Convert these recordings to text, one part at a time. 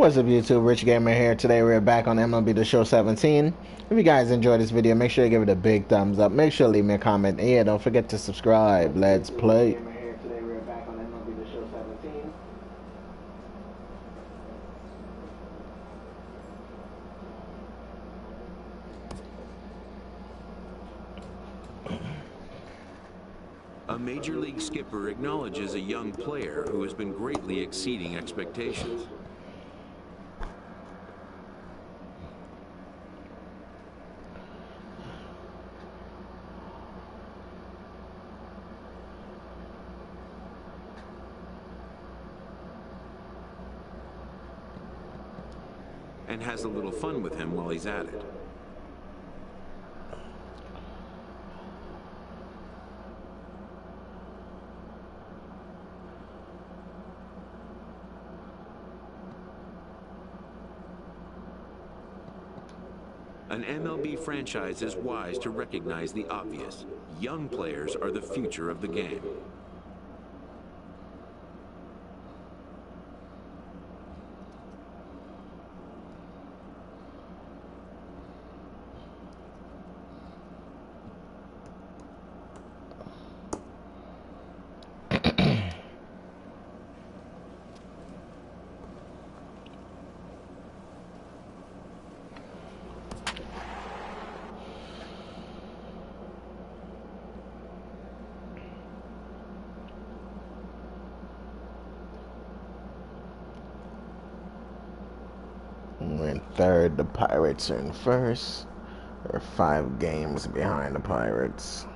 What's up, YouTube? Rich Gamer here. Today we're back on MLB The Show 17. If you guys enjoyed this video, make sure you give it a big thumbs up. Make sure to leave me a comment. And yeah, don't forget to subscribe. Let's play. Today we're back on MLB The Show 17. A major league skipper acknowledges a young player who has been greatly exceeding expectations. And has a little fun with him while he's at it. An MLB franchise is wise to recognize the obvious. Young players are the future of the game. We're in third. The Pirates are in first. They're 5 games behind the Pirates.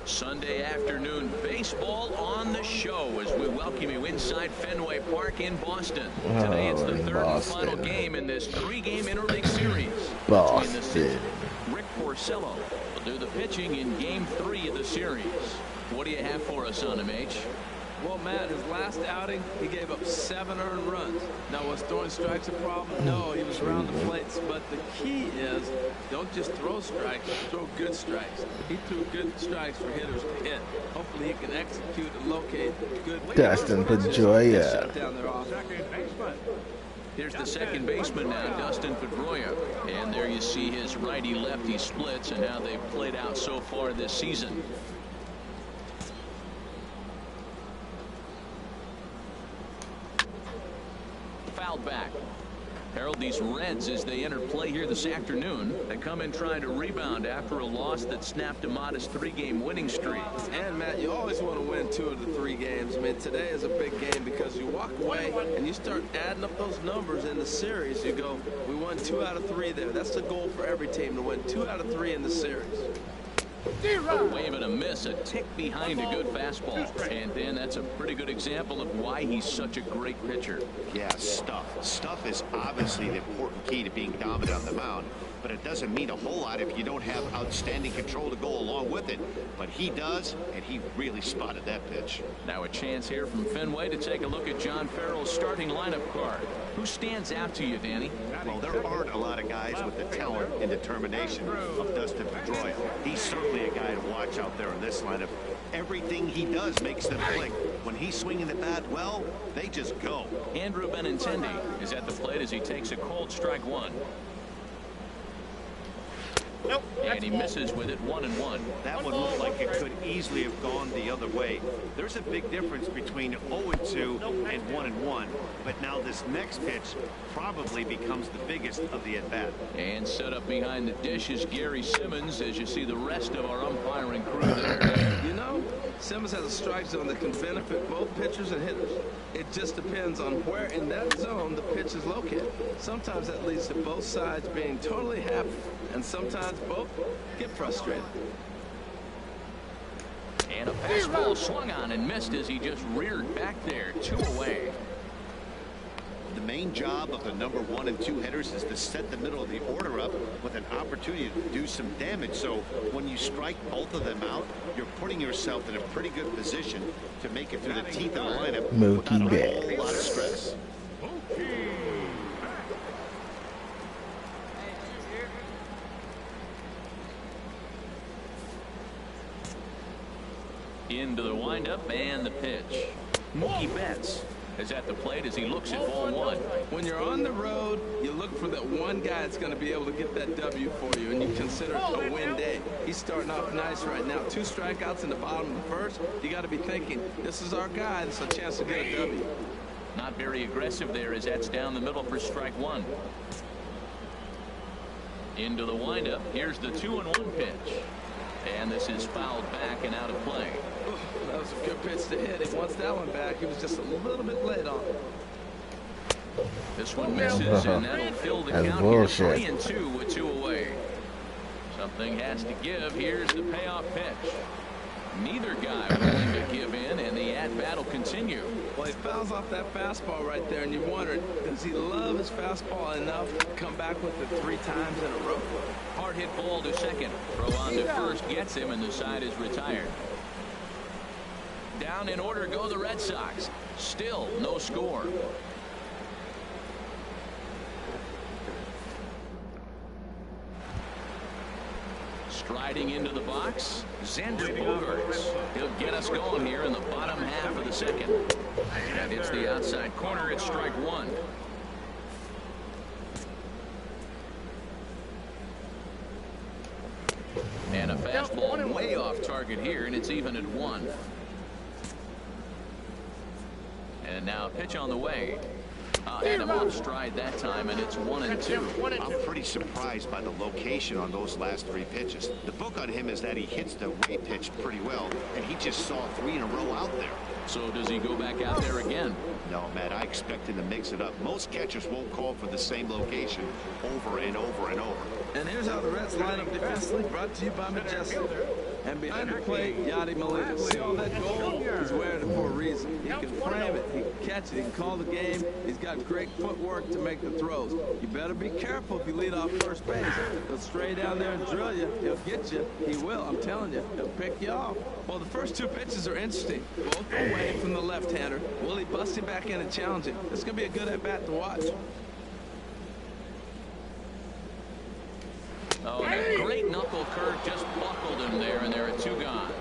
Sunday afternoon baseball on the show as we welcome you inside Fenway Park in Boston. Today it's the third and final game in this 3-game interleague series. Between the City. Rick Porcello will do the pitching in Game 3 of the series. What do you have for us on him, H? Well, Matt, his last outing, he gave up 7 earned runs. Now, was throwing strikes a problem? No, he was around the plates. But the key is, don't just throw strikes, throw good strikes. He threw good strikes for hitters to hit. Hopefully, he can execute and locate good. Dustin Pedroia. Shut down their offense. Here's the second baseman now, Dustin Pedroia. And there you see his righty-lefty splits and how they've played out so far this season. Fouled back. Harold, these Reds, as they enter play here this afternoon, they come in trying to rebound after a loss that snapped a modest 3-game winning streak. And, Matt, you always want to win 2 of the 3 games. I mean, today is a big game because you walk away and you start adding up those numbers in the series. You go, we won 2 out of 3 there. That's the goal for every team, to win 2 out of 3 in the series. A wave and a miss, a tick behind a good fastball. And then that's a pretty good example of why he's such a great pitcher. Yeah, stuff. Stuff is obviously the important key to being dominant on the mound, but it doesn't mean a whole lot if you don't have outstanding control to go along with it. But he does, and he really spotted that pitch. Now a chance here from Fenway to take a look at John Farrell's starting lineup card. Who stands out to you, Danny? Well, there aren't a lot of guys with the talent and determination of Dustin Pedroia. He's certainly a guy to watch out there in this lineup. Everything he does makes them click. When he's swinging the bat well, they just go. Andrew Benintendi is at the plate as he takes a cold strike 1. Nope, and he misses with it 1-1. That one looked like it could easily have gone the other way. There's a big difference between 0-2 and 1-1. But now this next pitch probably becomes the biggest of the at-bat. And set up behind the dish is Gary Simmons as you see the rest of our umpiring crew there. You know, Simmons has a strike zone that can benefit both pitchers and hitters. It just depends on where in that zone the pitch is located. Sometimes that leads to both sides being totally happy, and sometimes both get frustrated. And a fastball swung on and missed as he just reared back there, 2 away. The main job of the number 1 and 2 hitters is to set the middle of the order up with an opportunity to do some damage. So when you strike both of them out, you're putting yourself in a pretty good position to make it through the teeth of the lineup without a whole lot of stress. Into the windup and the pitch. Mookie Betts is at the plate as he looks at ball one. When you're on the road, you look for that one guy that's going to be able to get that W for you, and you consider it a win day. He's starting off nice right now. 2 strikeouts in the bottom of the first. You got to be thinking, this is our guy. This is a chance to get a W. Not very aggressive there as that's down the middle for strike one. Into the windup. Here's the 2-1 pitch. And this is fouled back and out of play. That was a good pitch to hit. He wants that one back. He was just a little bit late on it. This one misses, and that'll fill the count bullshit. Here 3-2 with 2 away. Something has to give. Here's the payoff pitch. Neither guy willing to give in, and the at-bat will continue. Well, he fouls off that fastball right there, and you wondered, does he love his fastball enough to come back with it 3 times in a row? Hard hit ball to second. Throw on to first gets him, and the side is retired. Down in order go the Red Sox. Still no score. Striding into the box, Xander Bogaerts. He'll get us going here in the bottom half of the second. And it's the outside corner. It's strike one. And a fastball way off target here, and it's even at 1. And now a pitch on the way. And him off stride that time, and it's 1-2. I'm pretty surprised by the location on those last 3 pitches. The book on him is that he hits the way pitch pretty well, and he just saw 3 in a row out there. So does he go back out there again? No, Matt, I expect him to mix it up. Most catchers won't call for the same location over and over and over. And here's how the Reds line up defensively, brought to you by Majestic. And behind the plate, Yadi Molina. See all that gold? He's wearing it for a reason. He can frame it, he can catch it, he can call the game. He's got great footwork to make the throws. You better be careful if you lead off first base. He'll stray down there and drill you. He'll get you. He will, I'm telling you. He'll pick you off. Well, the first 2 pitches are interesting. Both away from the left-hander. Will he bust him back in and challenge him? It's going to be a good at-bat to watch. Oh, that great knuckle curve just buckled him there, and there are 2 gone.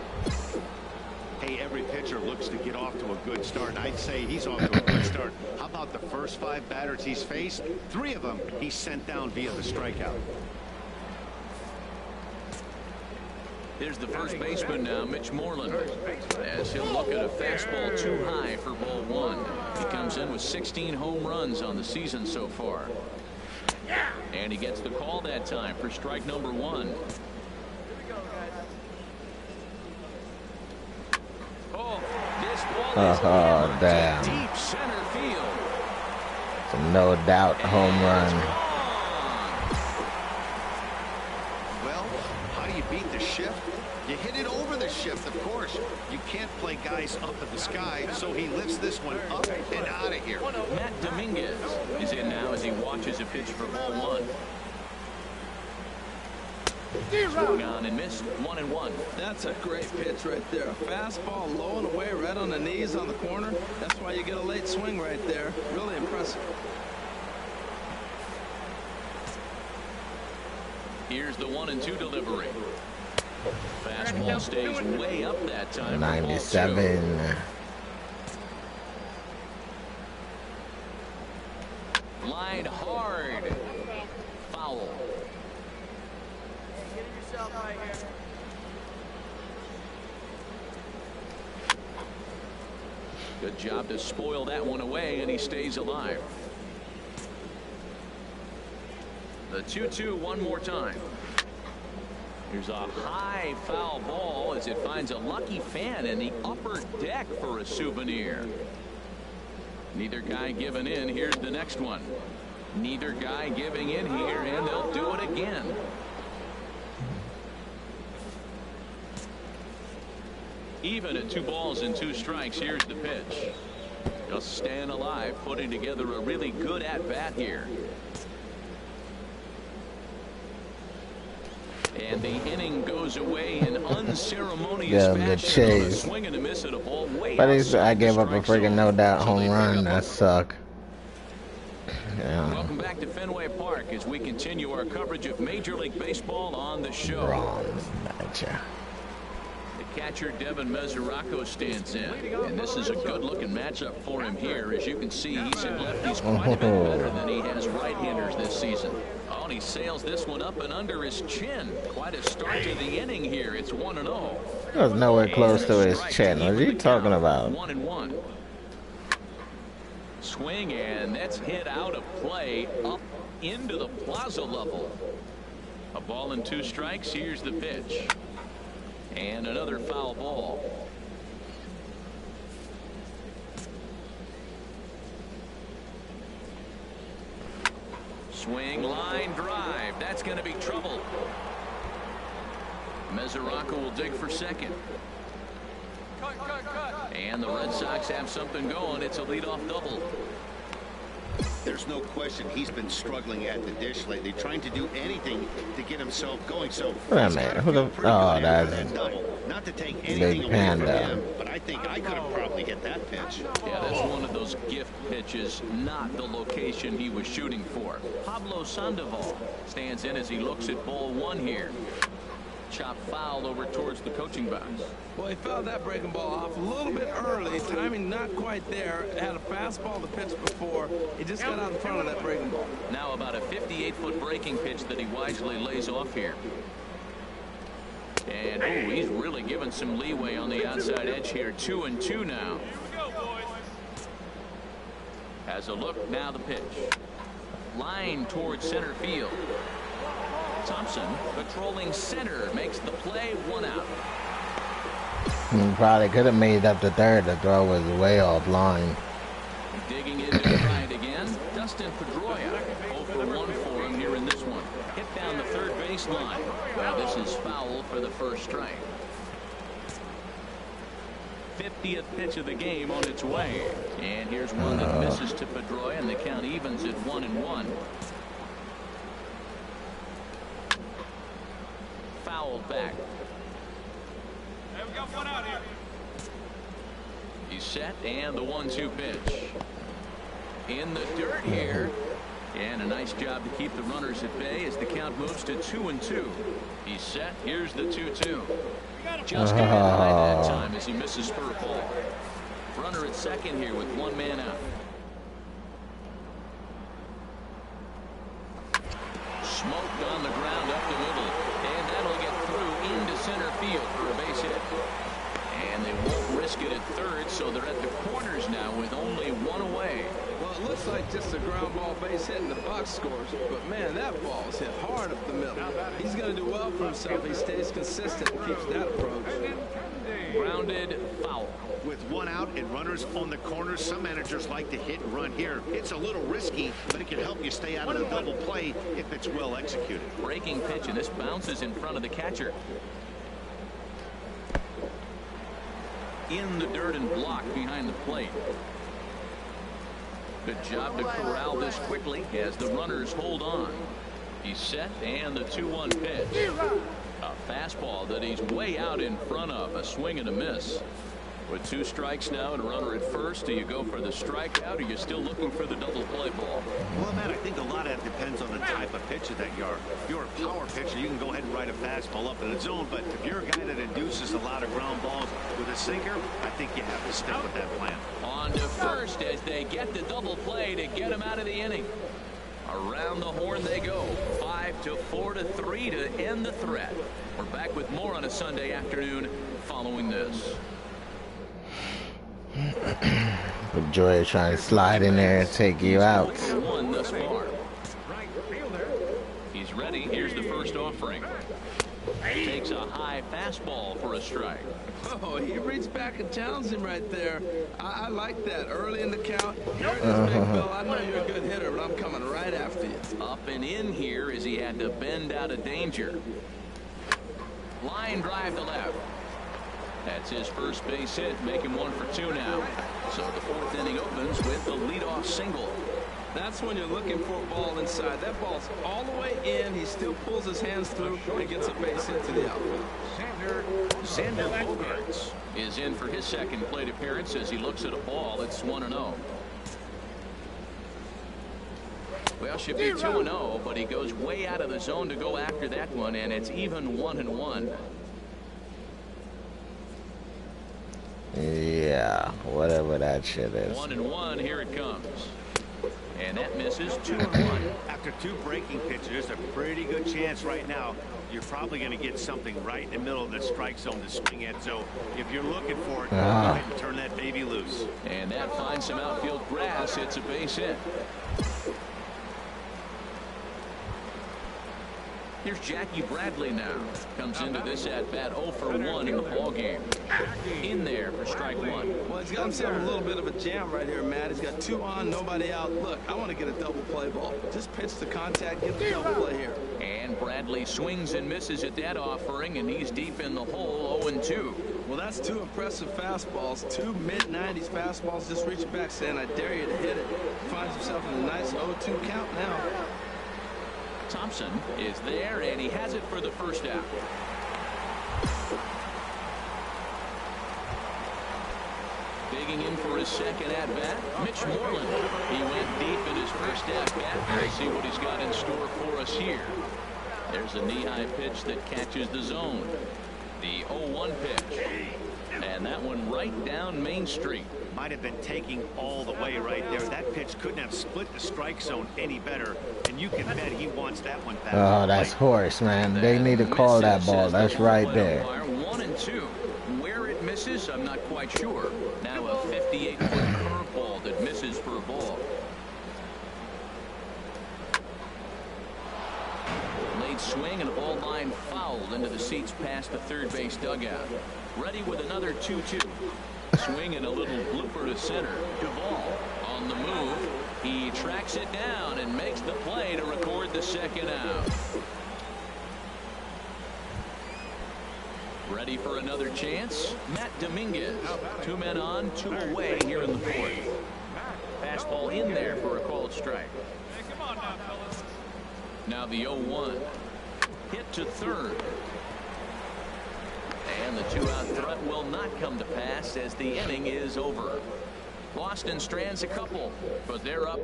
Hey, every pitcher looks to get off to a good start. I'd say he's off to a good start. How about the first 5 batters he's faced? 3 of them he sent down via the strikeout. Here's the first baseman now, Mitch Moreland, as he'll look at a fastball too high for ball 1. He comes in with 16 home runs on the season so far. And he gets the call that time for strike number 1. Oh, this ball is damn. Deep center field. It's a no doubt home run. Well, how do you beat the shift? You hit it over the shift, of course. You can't play guys up in the sky, so he lifts this one up and out of here. Matt Dominguez is in now as he watches a pitch for ball 1. Swung on and missed, 1-1. That's a great pitch right there. A fastball low and away right on the knees on the corner. That's why you get a late swing right there. Really impressive. Here's the 1-2 delivery. Fastball stays way up that time. 97. Line hard. Foul. Good job to spoil that one away, and he stays alive. The 2-2 one more time. Here's a high foul ball as it finds a lucky fan in the upper deck for a souvenir. Neither guy giving in. Here's the next one. Neither guy giving in here, and they'll do it again. Even at 2 balls and 2 strikes. Here's the pitch. Just staying alive, putting together a really good at-bat here. And the inning goes away in unceremonious fashion on a swing and a miss at a ball way outside I gave up a freaking zone. no doubt So home run. That suck. Yeah. Welcome back to Fenway Park as we continue our coverage of Major League Baseball on the show. Bronze match. The catcher Devin Mesoraco stands in. And this is a good-looking matchup for him here. As you can see, he's hit lefties quite a bit better than he has right-handers this season. Oh, and he sails this one up and under his chin. Quite a start to the inning here. It's 1-0. It was nowhere close to his chin. What are you talking about? 1-1. Swing, and that's hit out of play up into the plaza level. A ball and 2 strikes. Here's the pitch. And another foul ball. Swing, line drive. That's going to be trouble. Mesoraco will dig for second. And the Red Sox have something going. It's a leadoff double. There's no question he's been struggling at the dish lately, trying to do anything to get himself going. So, man, who the? Oh, that's not to take anything Big away Panda. from him, but I think I could have probably hit that pitch. Yeah, that's one of those gift pitches, not the location he was shooting for. Pablo Sandoval stands in as he looks at ball 1 here. Chop foul over towards the coaching box. Well, he fouled that breaking ball off a little bit early. Timing not quite there. Had a fastball to pitch before. He just got out in front of that breaking ball. Now about a 58-foot breaking pitch that he wisely lays off here. And ooh, he's really given some leeway on the outside edge here. 2-2 now. Has a look, now the pitch. Line towards center field. Thompson patrolling center makes the play, 1 out. Probably could have made up the third. The throw was way off line. Digging in to try it again. Dustin Pedroia. 0 for 1 for him here in this one. Hit down the third baseline. Well, this is foul for the first strike. 50th pitch of the game on its way. And here's one that misses to Pedroia, and the count evens at 1-1. Fouled back. Hey, we got 1 out here. He's set, and the 1-2 pitch. In the dirt here. And a nice job to keep the runners at bay as the count moves to 2-2. He's set. Here's the 2-2. Just got high that time as he misses for a ball. Runner at second here with 1 man out. Smoked on the ground up the middle. And that'll get through into center field for a base hit. And they won't risk it at third, so they're at the corners now with only 1 away. Well, it looks like just a ground ball base hit and the box scores. But, man, that ball's hit hard up the middle. He's going to do well for himself. He stays consistent and keeps that approach. Grounded, foul. With 1 out and runners on the corners, some managers like to hit and run here. It's a little risky, but it can help you stay out of the double play if it's well executed. Breaking pitch, and this bounces in front of the catcher. In the dirt and blocked behind the plate. Good job to corral this quickly as the runners hold on. He's set, and the 2-1 pitch. A fastball that he's way out in front of. A swing and a miss. With 2 strikes now and a runner at first, do you go for the strikeout, or are you still looking for the double play ball? Well, Matt, I think a lot of that depends on the type of pitcher that you are. If you're a power pitcher, you can go ahead and ride a fastball up in the zone. But if you're a guy that induces a lot of ground balls with a sinker, I think you have to stick with that plan. On to first as they get the double play to get him out of the inning. Around the horn they go. 5-4-3 to end the threat. We're back with more on a Sunday afternoon following this. But Joy is trying to slide in there and take you out. 1 thus far. He's ready. Here's the first offering. Takes a high fastball for a strike. Oh, he reached back and challenged him right there. I like that early in the count. Here it is, Big Bill. I know you're a good hitter, but I'm coming right after you. Up and in here as he had to bend out of danger. Line drive to left. That's his first base hit, making 1 for 2 now. So the 4th inning opens with the leadoff single. That's when you're looking for a ball inside. That ball's all the way in. He still pulls his hands through and gets a base hit to the outfield. Xander Bogaerts is in for his second plate appearance as he looks at a ball. It's 1-0. Well, should be 2-0, but he goes way out of the zone to go after that one, and it's even 1-1. Yeah, whatever that shit is. 1-1, here it comes. And that misses. 2-1. After 2 breaking pitches, there's a pretty good chance right now you're probably going to get something right in the middle of the strike zone to swing at. So if you're looking for it, go ahead and turn that baby loose. And that finds some outfield grass. It's a base hit. Here's Jackie Bradley now. Comes into this at-bat 0 for 1 in the ballgame. In there for strike 1. Well, he's got himself a little bit of a jam right here, Matt. He's got 2 on, nobody out. Look, I want to get a double play ball. Just pitch the contact, get the double play here. And Bradley swings and misses at that offering, and he's deep in the hole, 0-2. Well, that's 2 impressive fastballs, 2 mid-90s fastballs. Just reaching back, saying, I dare you to hit it. Finds himself in a nice 0-2 count now. Thompson is there, and he has it for the first out. Digging in for his second at-bat, Mitch Moreland. He went deep in his first at-bat. We'll see what he's got in store for us here. There's a knee-high pitch that catches the zone. The 0-1 pitch. And that one right down Main Street. Might have been taking all the way right there. That pitch couldn't have split the strike zone any better. And you can bet he wants that one back. Oh, that's horse, man. They need to call that ball. That's right there. 1-2. Where it misses, I'm not quite sure. Now a 58-foot curveball that misses for a ball. Late swing and a ball line fouled into the seats past the third base dugout. Ready with another 2-2. Swing and a little blooper to center. Duvall on the move. He tracks it down and makes the play to record the second out. Ready for another chance. Matt Dominguez. 2 men on, 2 away here in the 4th. Fastball in there for a called strike. Hey, come on now, fellas. Now the 0-1. Hit to third. And the 2-out threat will not come to pass as the inning is over. Boston strands a couple, but they're up.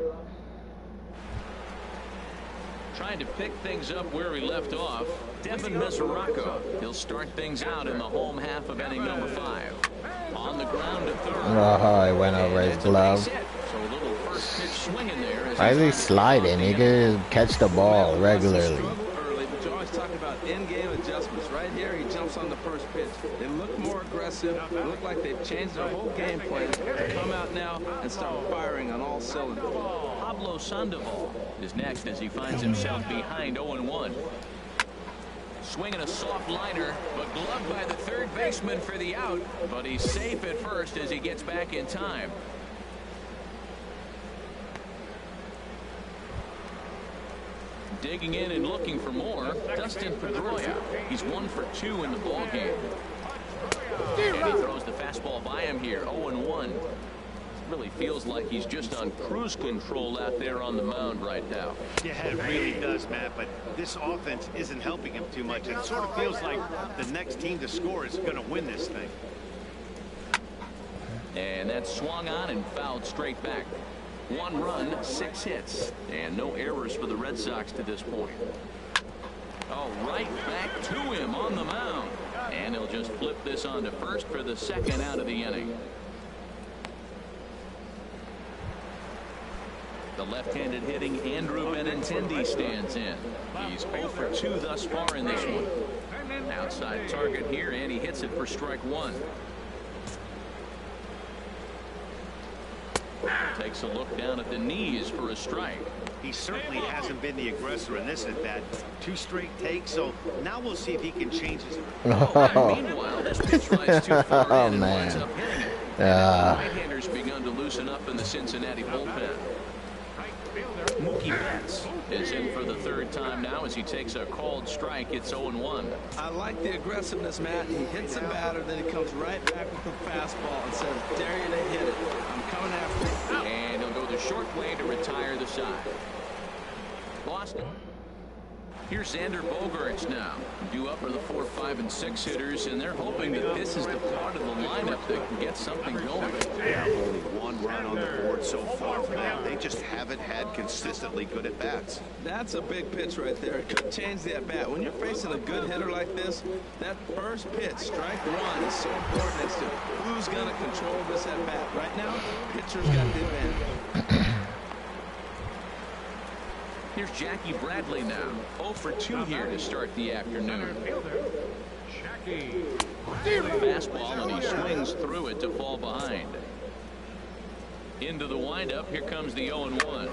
Trying to pick things up where he left off, Devin Mesoraco. He'll start things out in the home half of inning number 5. On the ground to third. Oh, he went over his glove. So a little first pitch swinging there. Why is he sliding? He could catch the ball regularly. Talking about in-game adjustments. Right here, he jumps on the first pitch. They look more aggressive. They look like they've changed their whole game plan to come out now and start firing on all cylinders. Pablo Sandoval is next as he finds himself behind 0-1. Swinging a soft liner, but gloved by the third baseman for the out. But he's safe at first as he gets back in time. Digging in and looking for more, Dustin Pedroia. He's 1 for 2 in the ballgame. And he throws the fastball by him here, 0-1. Really feels like he's just on cruise control out there on the mound right now. Yeah, it really does, Matt, but this offense isn't helping him too much. It sort of feels like the next team to score is going to win this thing. And that's swung on and fouled straight back. 1 run, 6 hits, and no errors for the Red Sox to this point. Oh, right back to him on the mound. And he'll just flip this on to first for the second out of the inning. The left-handed hitting Andrew Benintendi stands in. He's 0 for 2 thus far in this one. Outside target here, and he hits it for strike 1. Takes a look down at the knees for a strike. He certainly hasn't been the aggressor in this at bat. 2 straight takes, so now we'll see if he can change his. Meanwhile, this pitch rides too far in and winds up hitting it. Right-handers begun to loosen up in the Cincinnati bullpen. Mookie Betts is in for the 3rd time now as he takes a called strike. It's 0-1. I like the aggressiveness, Matt. He hits a batter, then he comes right back with the fastball and says, dare you to hit it. I'm coming after you. And he'll go the short way to retire the side. Boston. Here's Xander Bogaerts now. Due up are the 4, 5, and 6 hitters, and they're hoping that this is the part of the lineup that can get something going. Yeah, only 1 run on the board so far for them. They just haven't had consistently good at bats. That's a big pitch right there. It could change the at bat. When you're facing a good hitter like this, that first pitch, strike 1, is so important as to who who's going to control this at bat. Right now, pitcher's got the advantage. Here's Jackie Bradley now. 0 for 2 here to start the afternoon. Fastball, and he swings through it to fall behind. Into the windup. Here comes the 0-1.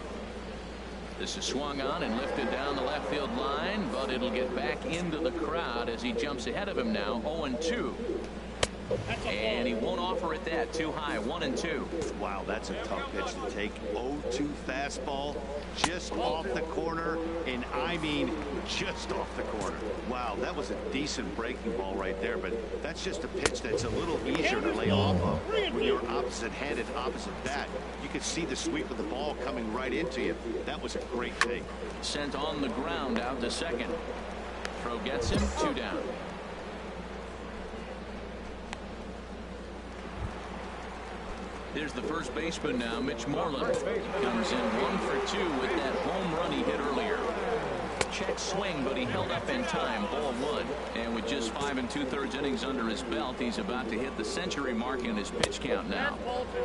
This is swung on and lifted down the left field line, but it'll get back into the crowd as he jumps ahead of him now. 0-2. And he won't offer it that. Too high. 1-2. Wow, that's a tough pitch to take. 0-2 fastball just off the corner, and I mean just off the corner. Wow, that was a decent breaking ball right there, but that's just a pitch that's a little easier to lay off of. When you're opposite-handed, opposite bat, you could see the sweep of the ball coming right into you. That was a great take. Sent on the ground out to second. Throw gets him. 2 down. There's the first baseman now, Mitch Moreland. Comes in 1 for 2 with that home run he hit earlier. Check swing, but he held up in time. Ball 1. And with just 5 2/3 innings under his belt, he's about to hit the century mark in his pitch count now.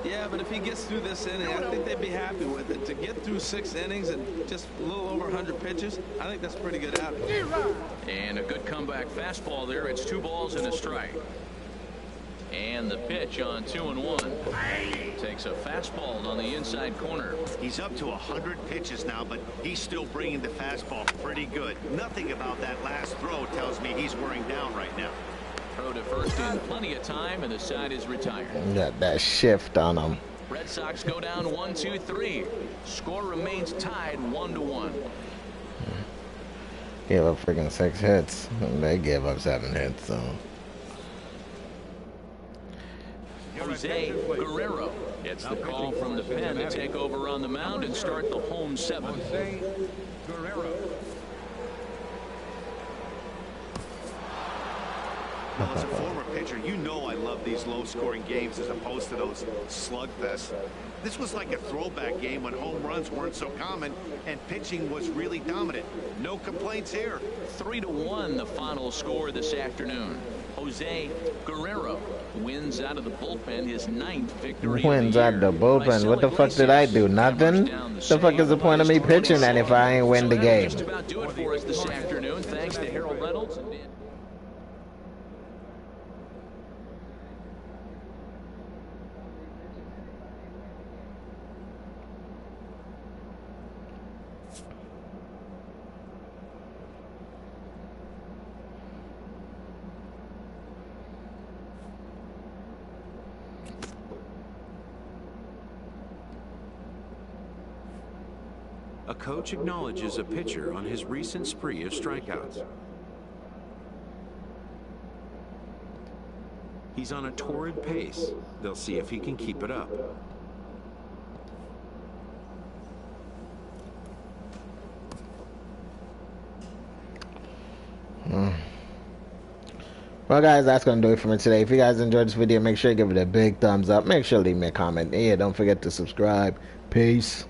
Yeah, but if he gets through this inning, I think they'd be happy with it. To get through 6 innings and just a little over 100 pitches, I think that's pretty good out. And a good comeback fastball there. It's 2 balls and a strike. And the pitch on 2-1. Takes a fastball on the inside corner. He's up to 100 pitches now, but he's still bringing the fastball pretty good. Nothing about that last throw tells me he's wearing down right now. Throw to first in plenty of time, and the side is retired. Got that shift on him. Red Sox go down 1-2-3. Score remains tied 1-1. Gave up freaking 6 hits. They gave up 7 hits, so. Jose Guerrero gets the call from the pen to take over on the mound and start the home 7. Well, as a former pitcher, you know I love these low-scoring games as opposed to those slugfests. This was like a throwback game when home runs weren't so common and pitching was really dominant. No complaints here. 3-1 the final score this afternoon. Jose Guerrero wins out of the bullpen his 9th victory. Wins out of the bullpen. What the fuck did I do? Nothing? The fuck is the point of me pitching then if I ain't win the game? Just about do it for us this afternoon. Thanks to Harold Reynolds. A coach acknowledges a pitcher on his recent spree of strikeouts. He's on a torrid pace. They'll see if he can keep it up. Well, guys, that's going to do it for me today. If you guys enjoyed this video, make sure you give it a big thumbs up. Make sure to leave me a comment. Yeah, don't forget to subscribe. Peace.